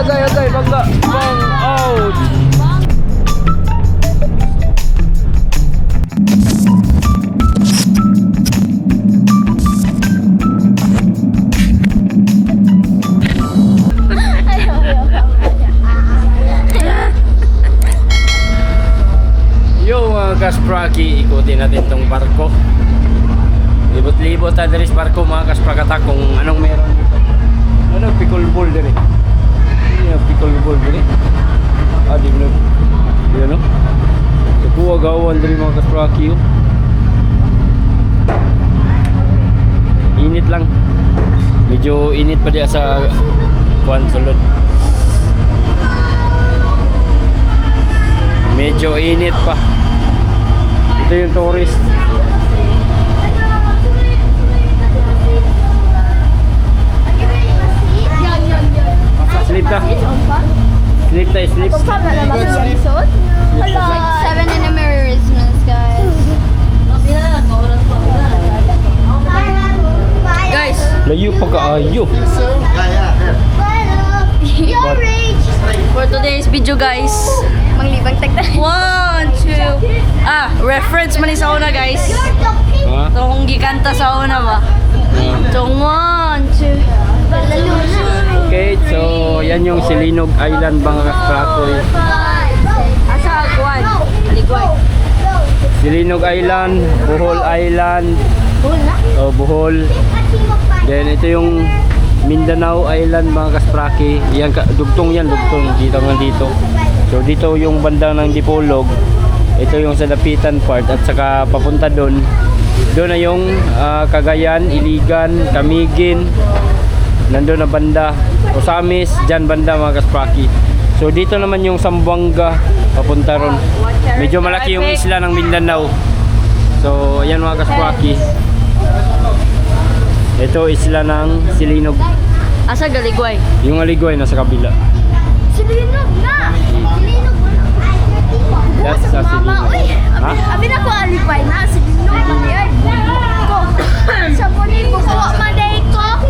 Agay, bangga. Bang out. Yo mga kaspraki, ikutin natin tong barko. Libot-libot tayo dari sa barko mga kasprakatak kung anong meron dito. Ano, pickleball din eh. Pickleball din eh. Di mo na. Yan o. Nakuha gawan din mga kaspraki oh. Init lang. Medyo init pa diya sa kuwan sulod. Medyo init pa. Ito yung tourist. Sleep na. Sleep na, sleep. Hello. 7 in the mirrors, guys. Guys. Layo pa kaayo. For today's video, guys. Manglibang tagta. 1, 2. Reference man sa una, guys. Ha? Itong gikanta sa una ba? Itong 1, 2. Okay, so yan yung Silinog Island mga kasprakoy. Asa Agwan? Aligway. Silinog Island, Bohol Island. Bohol. Then ito yung Mindanao Island mga kaspraki. Yan, dugtong yan, dugtong dito nga dito. So dito yung banda ng Dipolog. Ito yung sa Dapitan part at saka papunta doon. Doon na yung Cagayan, Iligan, Camiguin. Nandun na banda. Osamis, dyan banda mga kaspraki. So dito naman yung Zamboanga papunta ron. Medyo malaki yung isla ng Mindanao. So ayan mga kaspraki. Ito isla ng Silinog. Asa Galigway? Yung Aligway nasa kabila. Silinog na! Silinog na! That's sa Silinog. Ha? Abi na ko Aligway na. Silinog na yan. Ko. Sa puni ko kuha maday ko.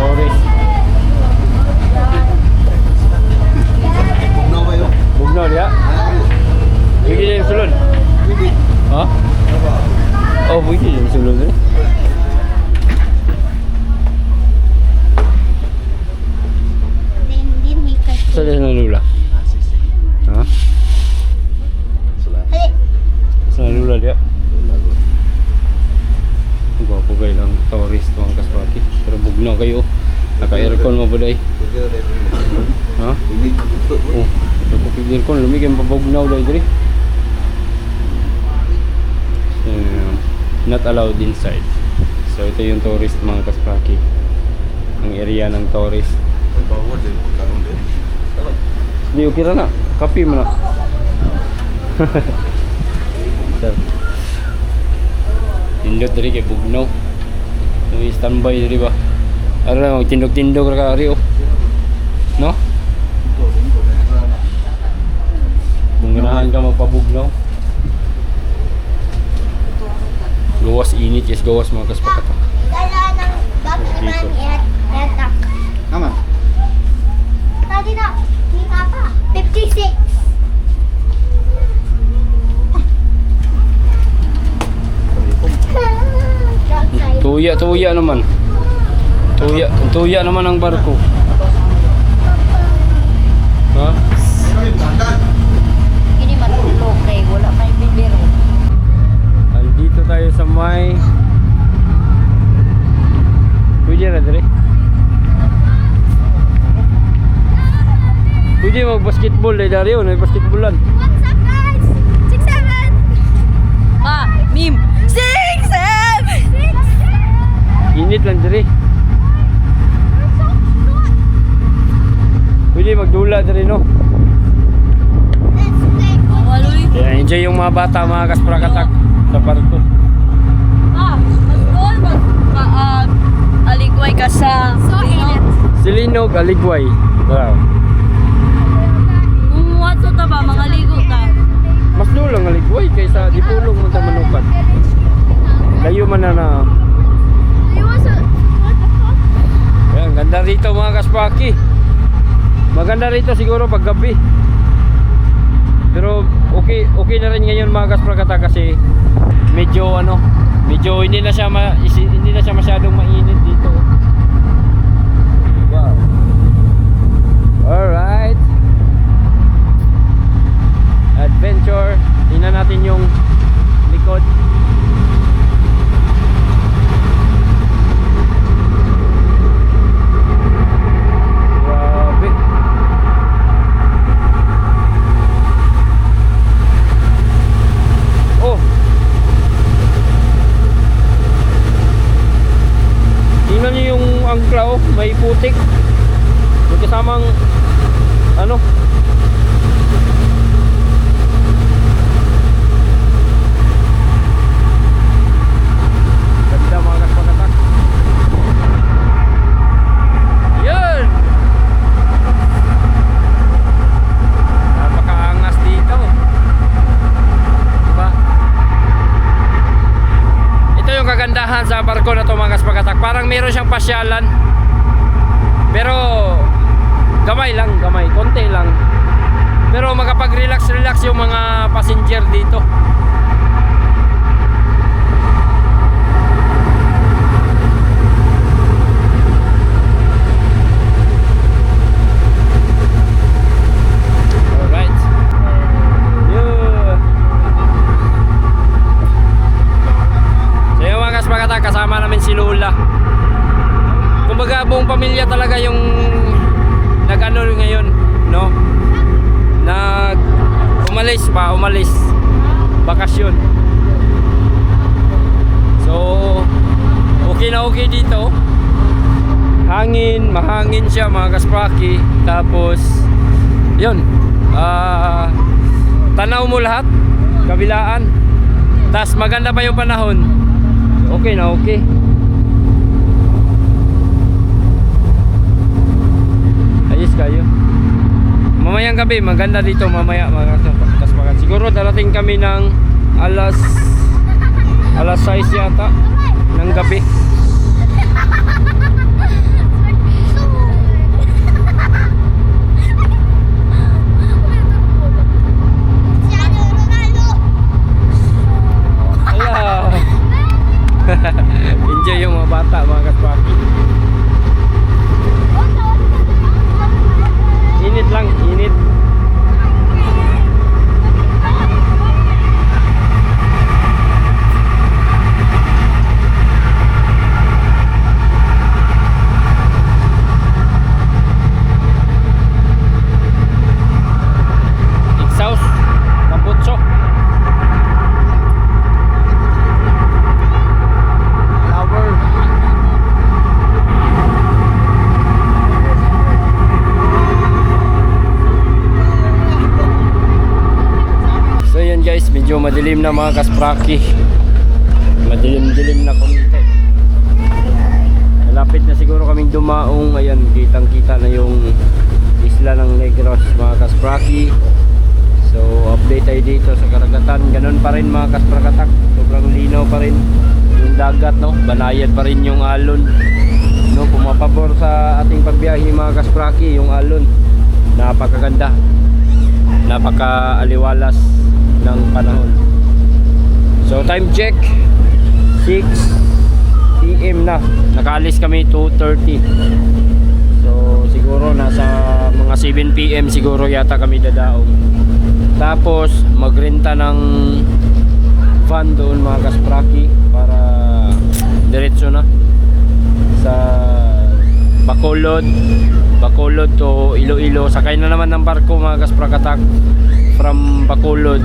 Tourist. Bugnaw dia. Pwede din sulod. Ha? Oh, pwede din sulod eh. Saan din nalula? Ha? Saan nalula dia? Gwapo kayo lang tourist mga kaspraki. Pero bugnaw kayo. Naka-aircon mo ba day? Ha? Oh, naka-aircon. Lumigyan pa bugnaw day diri. Not allowed inside. So ito yung tourist mga kaspraki. Ang area ng tourist. Hindi, okay na na. Kapi mo na. Indot dari kay bugnaw. May standby dari ba? Ara magtindog-tindog ra ka ari oh. No? Kung ganahan ka magpabugnaw. Gawas init, yes gawas mga kaspakata. Dala ng document etak. Tama. Tadi na, ni apa? 56. Tuya naman. Tuya naman ang barko. Ha? Ini matulog kay wala may bibiro. Andito tayo sa may pwede na dali. Pwede mag-basketball dahil Dario, may basketballan. What's up guys? 6-7. Meme. 6-7. Init lang dali. Pwede magdula dali no. Yeah, enjoy yung mga bata mga kasprakatak sa barko. Aligway ka sa Silinog, Aligway. Wow. Wato ta ba mga ligo ta? Mas dulang Aligway kaysa Dipolog mo ta manukan. Layo man na. Ayan, ganda Ganda rito mga kaspaki. Maganda rito siguro pag gabi. Pero okay na rin ngayon mga kasprakata kasi medyo hindi na siya masyadong mainit dito. Wow. Alright. Adventure. Tingnan natin yung likod. Grabe. Oh. Tingnan niyo yung angkla, oh, may putik. May kasamang ganda mga kaspakatak. Yun. Napakaangas dito. Diba? Ito yung kagandahan sa barko na to mga kaspakatak. Parang meron siyang pasyalan. Pero gamay, konti lang. Pero makapag-relax yung mga passenger dito. Alright. Yeah. So yung mga kaspakata, kasama namin si Lola. Kumbaga buong pamilya talaga yung nag-ano ngayon, no? Umalis bakasyon. So okay dito. Mahangin siya mga kaspaki. Tapos yun, tanaw mo lahat, kabilaan. Tapos maganda pa yung panahon. Okay. Ayos kayo. Mamayang gabi, maganda dito mamaya mga kaspakatak. Siguro darating kami ng alas 6 yata ng gabi. Ala. Enjoy yung mga bata mga kaspaki. Init lang, init. Exhaust, kaputso. Power. Guys, medyo madilim na mga kaspraki. Madilim na konti. Malapit na siguro kaming dumaong. Ayan, kitang-kita na yung isla ng Negros mga kaspraki. So, update tayo dito sa karagatan. Ganun pa rin mga kasprakatak. Sobrang linaw pa rin yung dagat, no? Banayad pa rin yung alon. No, pumapabor sa ating pagbiyahe mga kaspraki, yung alon. Napakaganda. Napaka-aliwalas ng panahon. So time check 6 PM na. Nakaalis kami 2:30. So siguro nasa mga 7 PM siguro yata kami dadaong. Tapos magrenta ng van doon mga kaspraki para diretso na sa Bacolod to Iloilo. Sakay na naman ng barko mga kasprakatak from Bacolod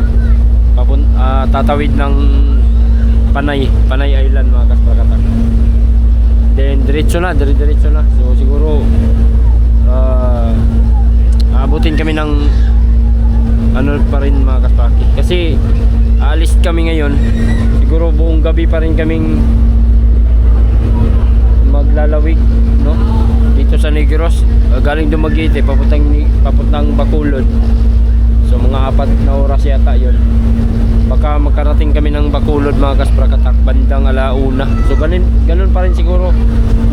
tatawid ng Panay Island mga kasprakatak. Then diretso na. So siguro aabutin kami ng ano pa rin mga kaspraki. Kasi aalis kami ngayon. Siguro buong gabi pa rin kaming maglalawig, no? Dito sa Negros, galing Dumaguete papuntang Bacolod. So mga 4 na oras yata 'yon. Baka makarating kami ng Bacolod mga kasprakatak bandang 1:00. So ganun pa rin siguro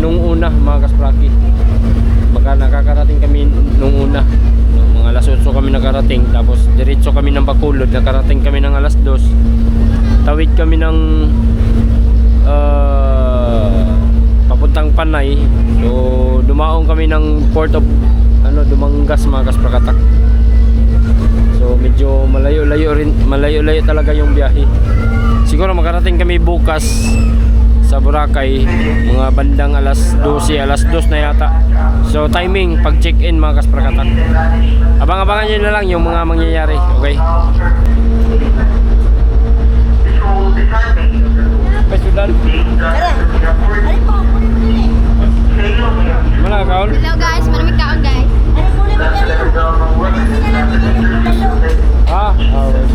nung una mga kaspraki. nakarating. Tapos diretso kami ng Bacolod, nakarating kami ng alas 2. Tawid kami ng papuntang Panay. So dumaong kami ng Port of Dumangas mga kasprakatak. So medyo malayo-layo talaga yung biyahe. Siguro makarating kami bukas sa Boracay mga bandang alas 12, alas 2 na yata. So timing pag check-in mga kasprakatak. Abang-abangan nyo na lang yung mga mangyayari. Okay? Pasudan. Mana kaon? Hello guys, maraming kaon guys.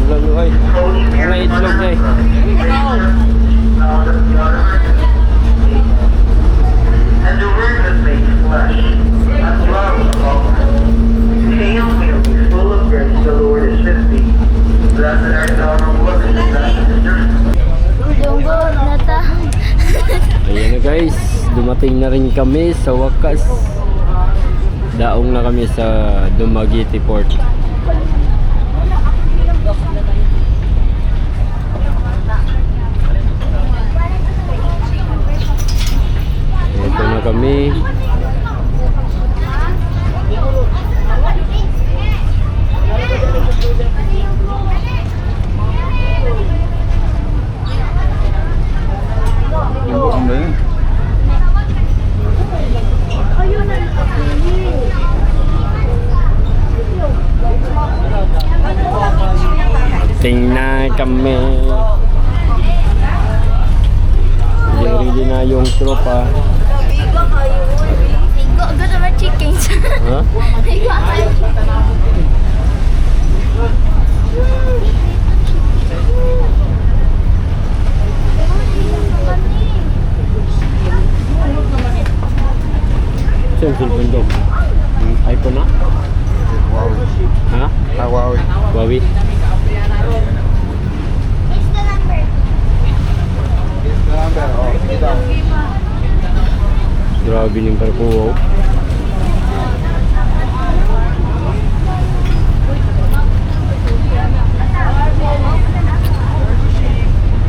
Belum oi. Mana itlog dai? And the word was made flesh, and dwelt among us. Hail Mary, full of grace, the Lord is with thee. Blessed art thou among women, and blessed is your Junggo nata. Ayan na guys, dumating na rin kami sa wakas. Daong na kami sa Dumaguete Port. Ito na kami. Tingnan kami. Ready na yung tropa. Higo agad naman chickens. Ha? Higo agad. Saan cellphone daw? iPhone na? Ha? Huawei. Huawei? Grabe ng parkuwaw.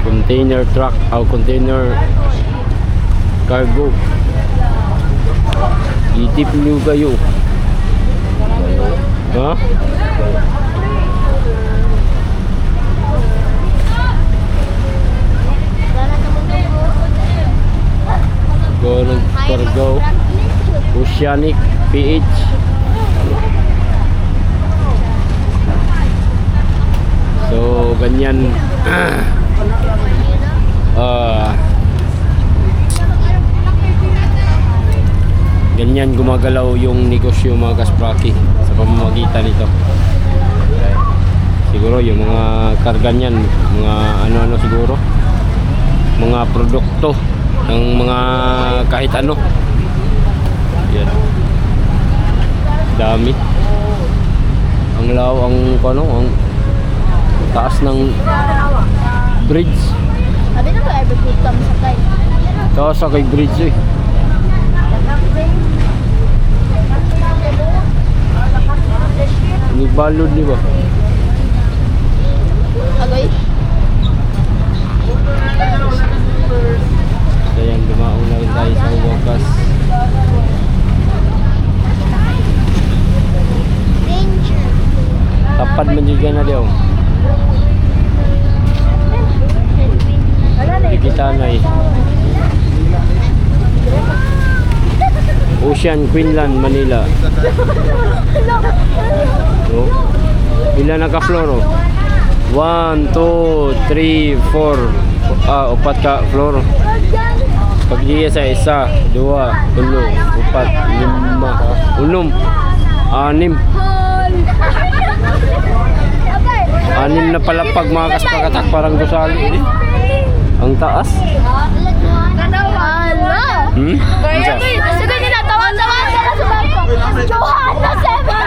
Container truck o container cargo. Itip nyo kayo. Ha? Golden Cargo Oceanic PH. So ganyan ganyan gumagalaw yung negosyo mga kaspraki sa pamamagitan nito. Siguro yung mga karga niyan, mga ano-ano siguro, mga produkto ng mga kahit ano. Yan. Dami. Ang ang taas ng bridge. Sabi na ba ever good kami sa tayo? Taas sa kay bridge eh. Nagbalod di ba? Agoy? Kaya dumaong na rin tayo sa wakas. Danger. Tapad man dyan na daw. Digitanay. Ocean, Quinlan, Manila. So, ilan naka-floor? 1, 2, 3, 4. Upat ka floor. Pag diya sa isa, 2, 3, 4, 5, 6, 6, 6 na palapag mga kaspakatak, parang gusali. Ang taas. Hmm? Sige nila, tawa-tawa sa bangko. Johanna, Seba!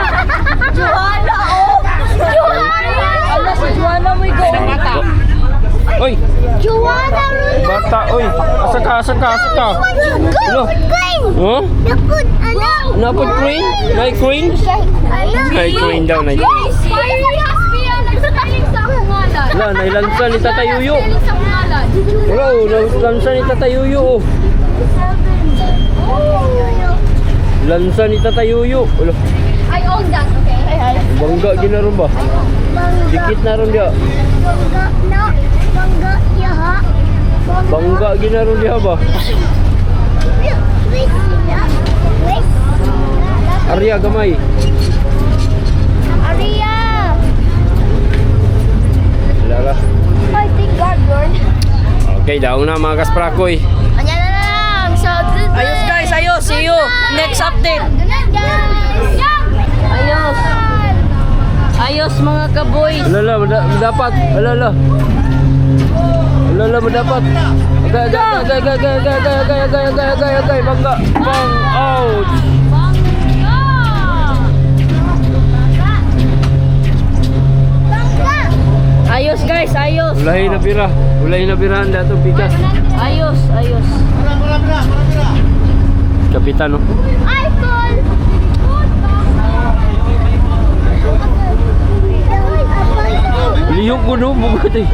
Johanna, oh! Johanna! Ala, si Johanna mo go. Oy! Johanna, Bata, oy! Asa ka? Go! Ano? Clean! Huh? Nakut, ano? Napod queen? Nay queen? Nay queen daw, nay. Guys, parehas biya nagsasaling sa akong ngalan. Wala, nailansa ni Tatay Yuyo. Nagsasaling sa akong ngalan. Wala, nailansa ni Tatay Yuyo. Oh. Lansa ni Tatay Yuyo. Wala, I own that, okay? bangga ginaron ba? Dikit na ron dia. Bangga ginaron dia ba? Arya gamay. Aria! Lala. I think God, Lord. Okay, daw na mga kasprakoy. Anya na lang. So, Ayos guys, ayos. See you. Next update. Ganun, guys. Ayos. Ayos mga kaboy. Lala, dapat. Lala. Lala, dapat. Agay, bangga. Bang out. Ayos guys, ayos. Ulay na pira. Ulay na pirahan dato bigas. Ayos, ayos. Kapitan, no? iPhone! Liyok ko do, bugat eh.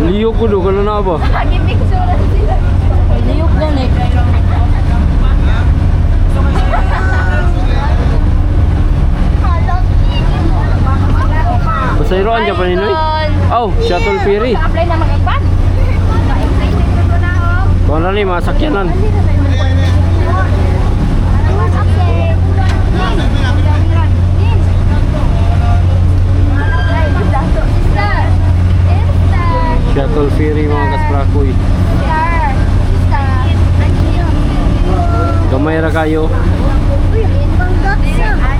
Liyok ko do, kala na ba? Nagipicturean sila. Liyok na eh. Masayroan dyan pa ninoy? Oh, shuttle ferry. Apply na mga ipan. Kung ano mga sakyanan. Shuttle ferry mga kasprakoy. Gamay ra kayo.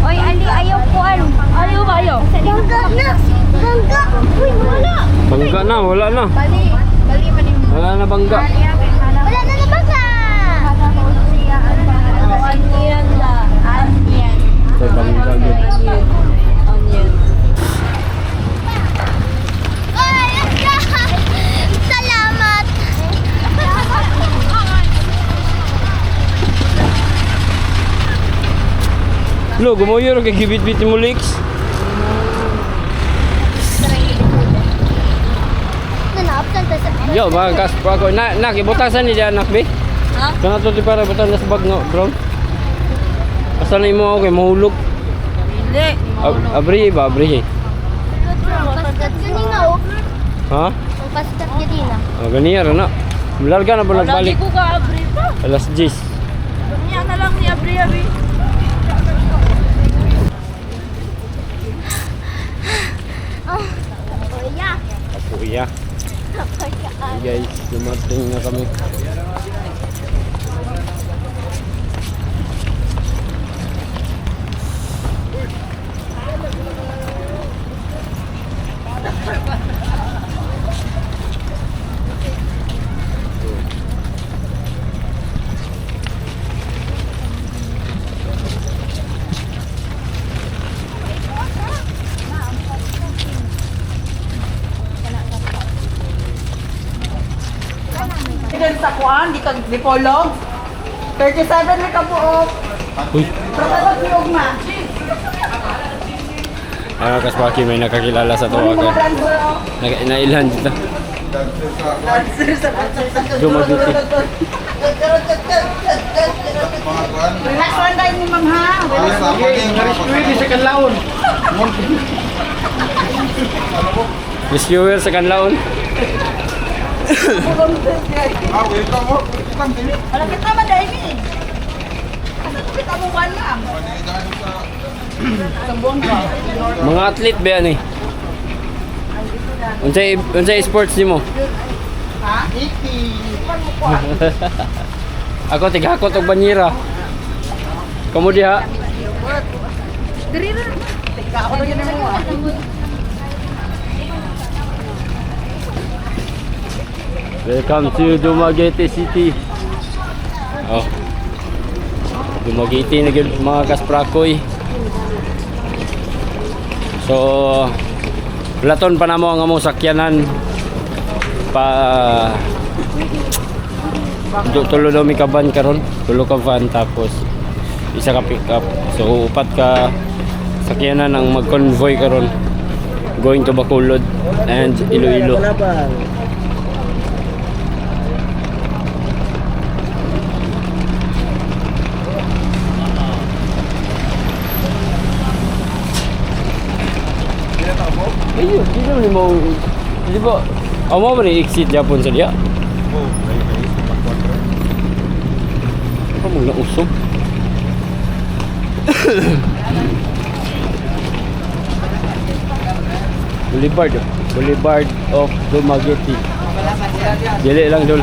Oy, Ali, ayaw ko ano. Ayaw ba ayaw? Bangga na. Bangga. Uy, wala. Bangga na, wala na. Bali. Bali pa din. Wala na bangga. Wala na bangga. Onion la. Onion. Sa bangga yun. Onion. Salamat. Lo, gumoyo ro kay gibit-bit mo leaks. Nanaaptan ta sa. Yo, mga kasprakoy. Na kibutasan ni dia anak be. Ha? Kana to ti para butan na sa bag no, bro. Asa na imo ako kay mahulog. Hindi. Abri ba, abri. Paskat gani nga oh. Ha? Ang paskat gani na. Oh, ganiya ra na. Larga na ba Lagi nagbalik? ko ka abri pa. Alas 10. Niya na lang ni abri abri. Oh. Kuya. Kuya. Guys, dumating na kami. Diyan sa kuan, di kag dipolog. 37 na kabuok. Uy, Protocol siog na. ah, kaspaki may nakakilala sa to Mga ako. brand bro. Nailan dito. Dumaguti. Relax lang tayo ni ma'am ha. Rescuer sa kanlaon. Alam kita man dahil ni. Kita mo one ma'am. Mga athlete ba yan eh? Unsay sports nimo? Ha? Iki. Ako tigakot og banyera. Kamu diha? Tika ako lang yun mo. Welcome to Dumaguete City. Oh. Dumaguete na gyud mga kasprakoy. So laton pa namo ang among sakyanan pa Tulo daw may kaban karon, tulo ka van tapos isa ka pick up. So upat ka sakyanan ang mag-convoy karon going to Bacolod and Iloilo. Ayun, di mo di ba? Amo ba ni exit Japon sa dia? Apa mo na usog? Boulevard of Dumaguete. Dili lang dul.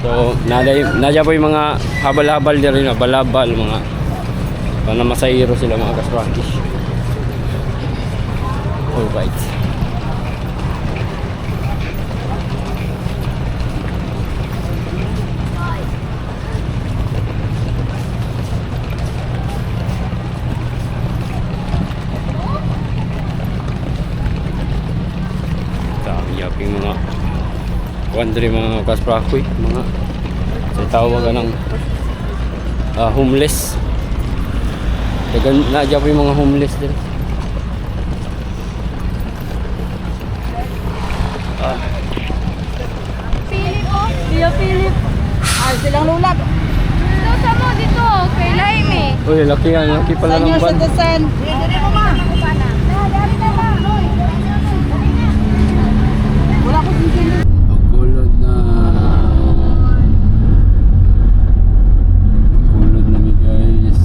So, nadya po yung mga habal-habal din rin, habal-habal, mga panamasahiro sila mga kasprakish. Alright. Yaping mga country mga kasprakoy, mga sa tawag ng homeless. Dagan na dyan po yung mga homeless din. Philip. Ay, silang lulak. Dito sa mo, dito. Kay Laime. Uy, laki yan. Laki pala ng Senior van. citizen. Wala ko sisiling. Bacolod na. Bacolod na mi guys.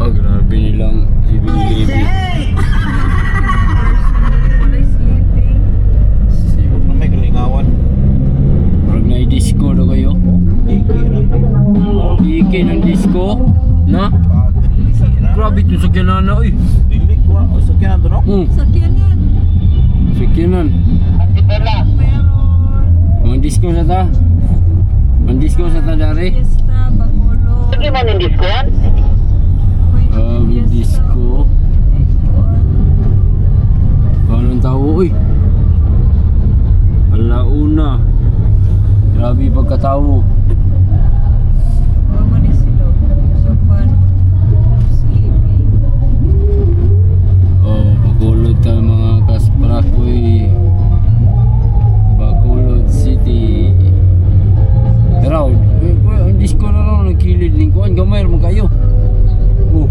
Oh, grabe nilang ibinilibi. May kalingawan. Parang na-disco na kayo. Iki ng disco. Na? Grabe ito sa kinana. Uy. Dilig ko. O sa kaya na no? Sakyanan. Sakinan. Ang disco sa ta. Ang disco sa ta dari. Fiesta, Bacolod. Disco. Anong tao? Uy. Alauna. Grabe pagkatao. Mama ni sila. Sopan. Sleeping. Oh, Bacolod ka mga kasprakoy. Bacolod City. Pero, ang disco na lang nagkilid lingkuan. Gamay naman kayo. Oh.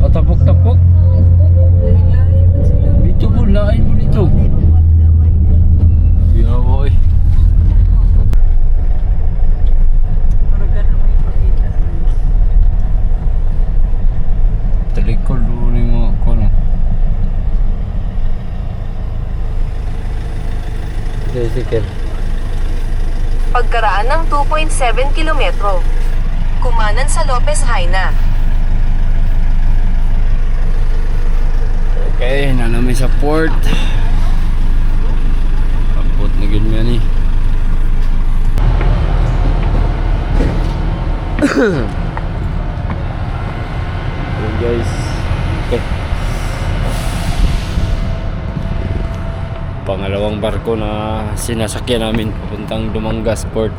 Tapok-tapok. Lahi-lahi man sila. Dito po, lain po dito. Yawa eh. Maragan na may pakita. Talikod doon yung mga kono. Sige. Pagkaraan ng 2.7 kilometro. Kumanan sa Lopez Haina. Okay, na namin sa port. Kapot na gud niya ni. Okay guys. Okay. Pangalawang barko na sinasakyan namin papuntang Dumangas Port.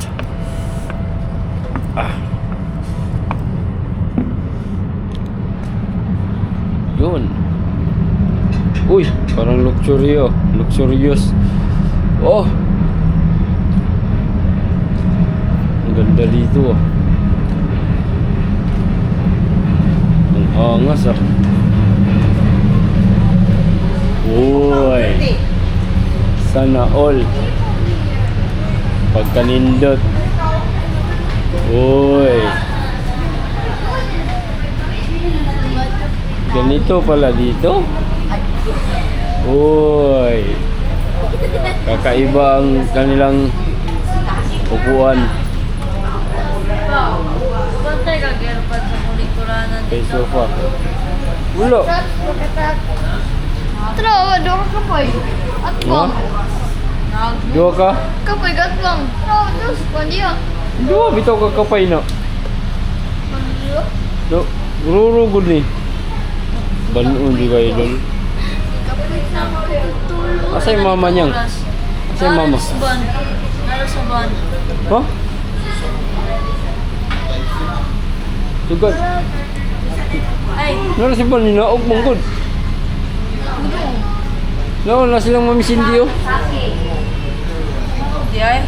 Yun. Uy, parang luxurious. Oh. Ang ganda dito ah. Ang angas ah. Uy. Sana all. Pagkanindot. Uy. Ganito pala dito. Uy. Kakaiba ang kanilang upuan. Bantay ka gerpat sa kulikuranan. Kay sofa. Ulo. Tro, doon ka kapoy. At Ha? mo. Dua ka? Kapoy, gatlong. Tro, dos, pandiya. Dua bitaw ka kapay na. Do, ruro gud ni. Banon di kayo doon. Asa yung mama niyang? Asa yung mama? Sa ban. Naro sa ban. Oh? Sugod. Ay, Nara si Ban, ninaog mong good. Naon na silang Mami Cindy oh. di ay.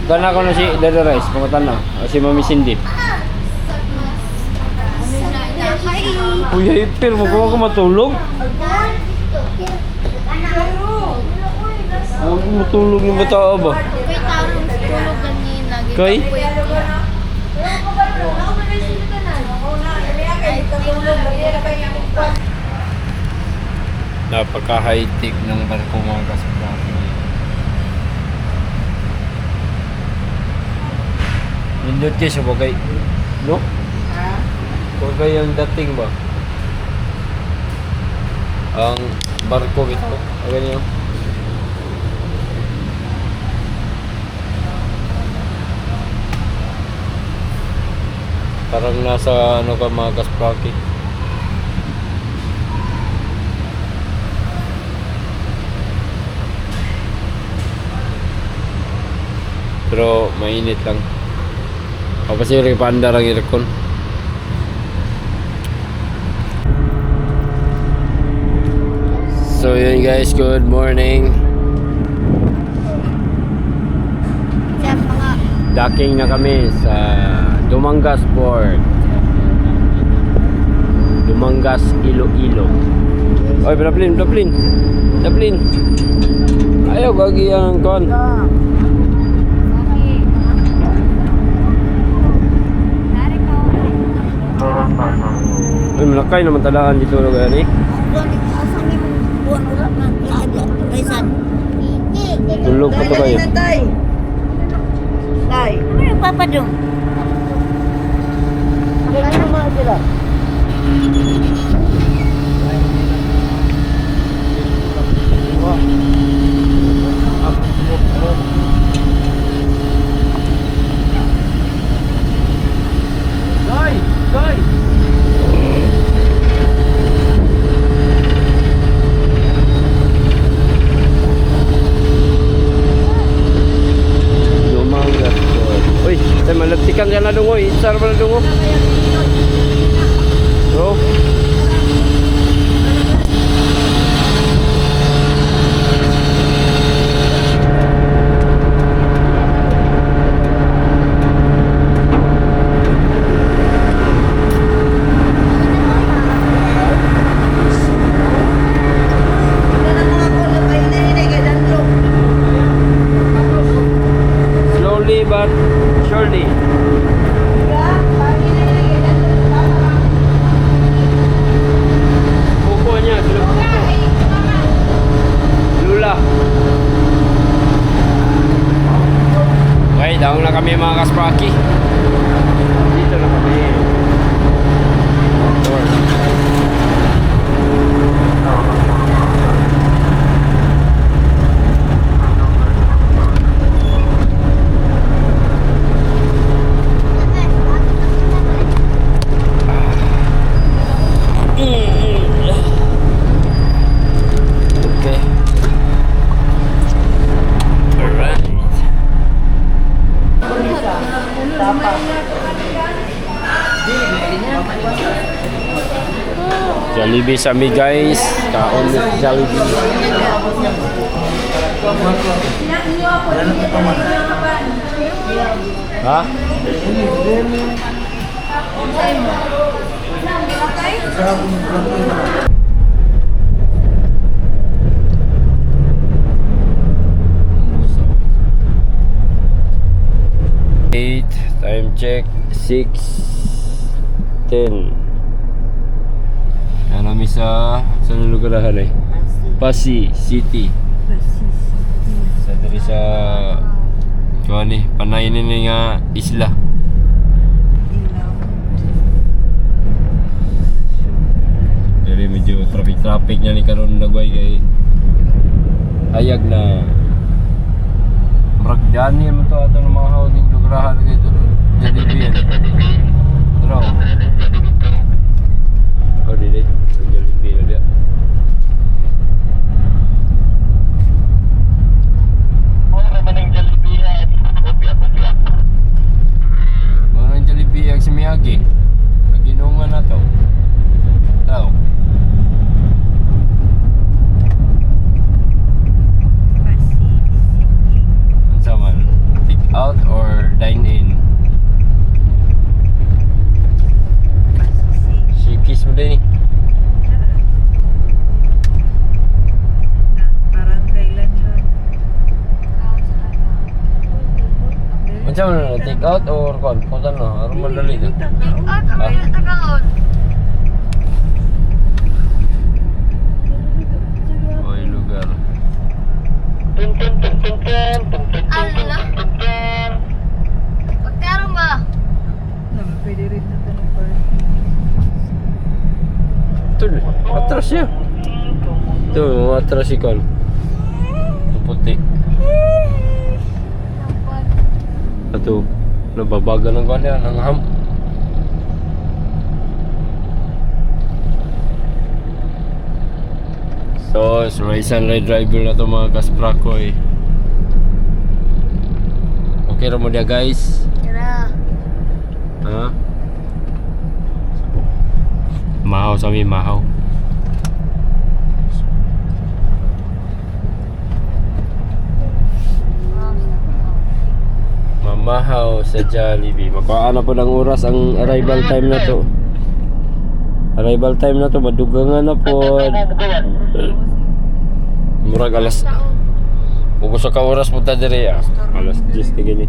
Gana ko na si Dada Rice, pangatan na. O si Mami Cindy. Uy, hyper mo ko matulog. Huwag matulog yung bata ba? Kay tarong tulog kanina. Kay? Napaka-high-tech ng barko mga kaspraki. Nindot kayo siya bagay. No? Bagay ang dating ba? Ang barko ito. Ayan yun. Parang nasa ano ka mga kaspraki. Pero mainit lang. O kasi yung panda ang aircon. So yun guys, good morning. Docking na kami sa Dumangas Port. Dumangas, Iloilo. Oy, Daplin. Ayaw, gagi ang kon. Uy, malakay naman talaan dito na gani. Tulog pa to kayo. Tay. Ano yung papadong? Dumangas Port. Uy, tay malagtikan ka na dungo. Isar pa na dungo. Bro. Slowly but surely. Buko niya, sulog buko. Lula. Okay, daong na kami mga kaspraki. Dito na kami. Door. Okay. Alright. Jollibee sa mi guys. Kaon mo sa Jollibee. Ha? Time check 6:10. Ano mi sa lugar eh? Pasig City. Sa diri sa kuan ni panay ni nga isla. Diri medyo traffic nya ni karon lagway kay ayag na Maragdani mo to atong mga hawning lugrahan kay to Jollibee. Pero oh, dili Jollibee na dia. Macam mana? Take out or kon? Punta na. Aron madali na. Oy, lugar. Allah. Pagkaroon ba? Pwede rin na ito ng park. Ito, atras siya. Ito, atras si kon. Ang puti. Ito, nababaga ng kon yan, ang ham. So, race and ride driver na to mga kasprakoy. Okay ra mo dia guys. Tara. Ha? Mahaw sa mi mahaw. Mamahaw sa Jollibee. Makuha na po ng oras ang arrival time na to. Arrival time na to, madugangan na po. Murag alas. Ubos ka oras punta dire ah. Alas 10 tigini.